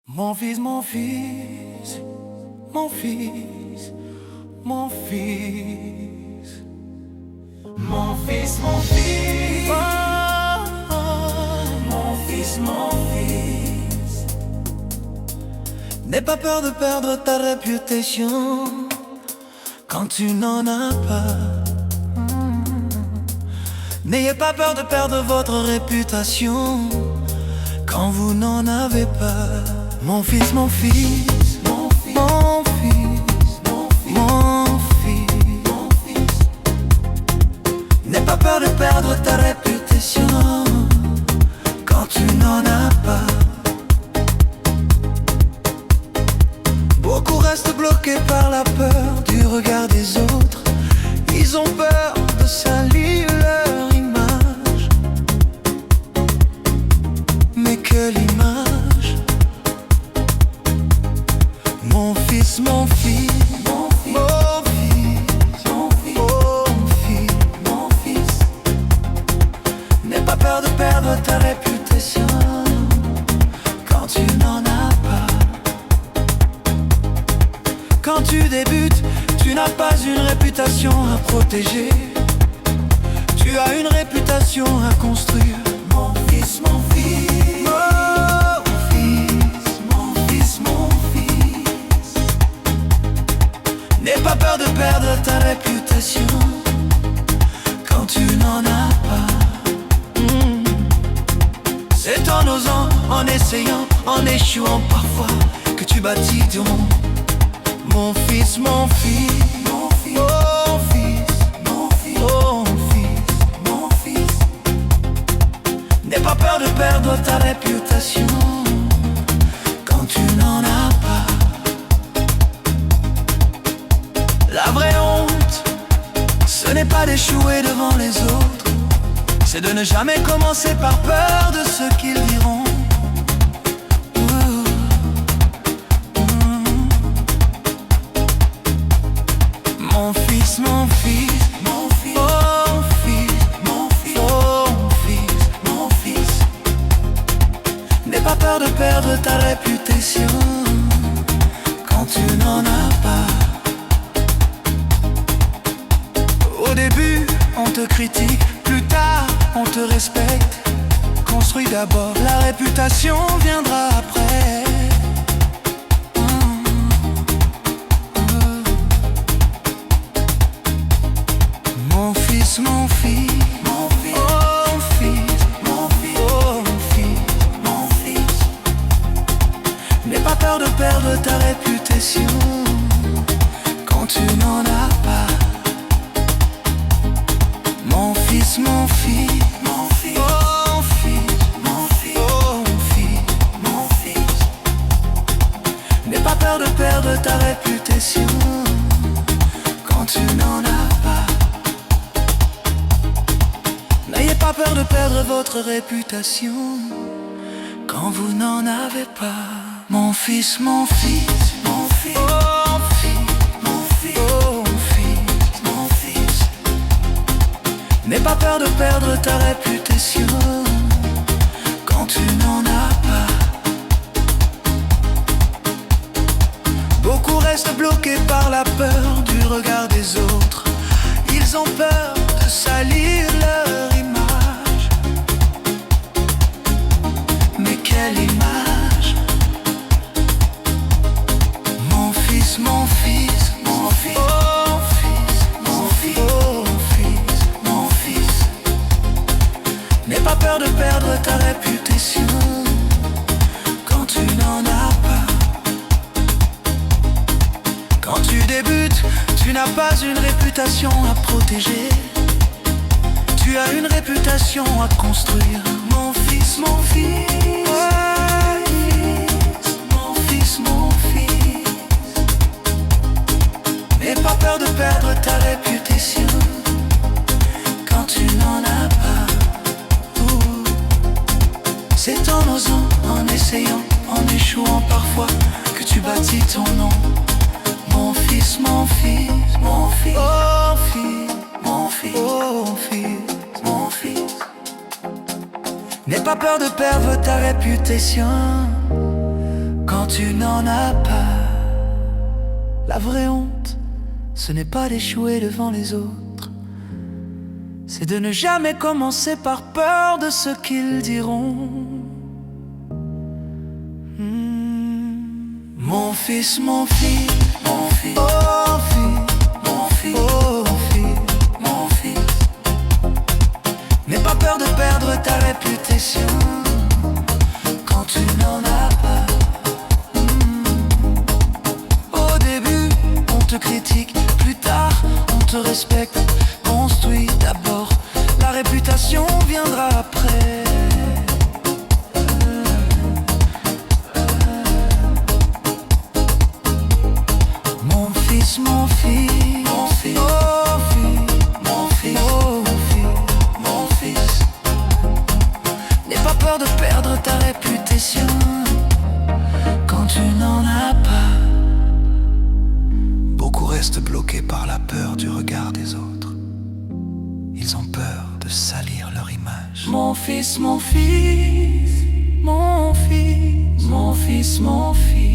Mon fils, mon fils, mon fils, mon fils. Mon fils, mon fils, oh, oh, mon fils, mon fils. N'aie pas peur de perdre ta réputation quand tu n'en as pas. N'ayez pas peur de perdre votre réputation quand vous n'en avez pas. Mon fils, mon fils, mon fils, mon fils, mon fils, mon fils. N'aie pas peur de perdre ta réputation quand tu n'en as pas. Beaucoup restent bloqués par la peur du regard des autres. Ils ont peur de salir leur image. Mais quelle image! Mon fils, mon fils, mon fils, mon fils, mon fils, mon fils. N'aie pas peur de perdre ta réputation quand tu n'en as pas. Quand tu débutes, tu n'as pas une réputation à protéger. Tu as une réputation à construire. Mon fils, mon fils, n'aie pas peur de perdre ta réputation quand tu n'en as pas. C'est en osant, en essayant, en échouant parfois que tu bâtis ton monde. Mon fils, mon fils, mon fils, mon fils, mon fils, mon fils, mon fils. N'aie pas peur de perdre ta réputation quand tu n'en as pas. La vraie honte, ce n'est pas d'échouer devant les autres, c'est de ne jamais commencer par peur de ce qu'ils diront. Mon fils, mon fils, mon fils, mon fils, mon fils, mon fils, mon fils. N'aie pas peur de perdre ta réputation quand tu n'en as pas. Au début, on te critique, plus tard, on te respecte. Construis d'abord, la réputation viendra après. Mon fils, mon fils, mon fils, mon fils, mon fils, mon fils, mon fils. N'aie pas peur de perdre ta réputation quand tu n'en as pas. Mon fils, mon fils, mon fils, mon fils, mon fils, mon fils, mon fils. N'aie pas peur de perdre ta réputation quand tu n'en as pas. N'ayez pas peur de perdre votre réputation quand vous n'en avez pas. Mon fils, mon fils, mon fils, mon fils, mon fils, mon fils, mon fils. N'aie pas peur de perdre ta réputation quand tu n'en as pas. Beaucoup restent bloqués par la peur du regard des autres. Ils ont peur de salir leur image. Mais quelle image! Mon fils, mon fils, mon fils, mon fils, mon fils, mon fils, mon fils. N'aie pas peur de perdre ta réputation quand tu n'en as pas. Quand tu débutes, tu n'as pas une réputation à protéger. Tu as une réputation à construire. Mon fils, mon fils, mon fils, mon fils. N'aie pas peur de perdre ta réputation quand tu n'en as pas. C'est en osant, en essayant, en échouant parfois que tu bâtis ton nom. Mon fils, mon fils, mon fils, mon fils, mon fils, mon fils, mon fils. N'aie pas peur de perdre ta réputation quand quand tu n'en as pas. La vraie honte, ce n'est pas d'échouer devant les autres, c'est de ne jamais commencer par peur de ce qu'ils diront. Mon fils, mon fils, mon fils, oh fils, mon fils, oh fils, mon fils, n'aie pas peur de perdre ta réputation quand tu n'en as pas. Au début, on te critique, plus tard, on te respecte. Construis d'abord, la réputation viendra après. Mon fils, mon fils, mon fils, oh fils, mon fils, oh fils, mon fils, n'aie pas peur de perdre ta réputation quand tu n'en as pas. Beaucoup restent bloqués par la peur du regard des autres. Ils ont peur de salir leur image. Mon fils, mon fils, mon fils, mon fils, mon fils.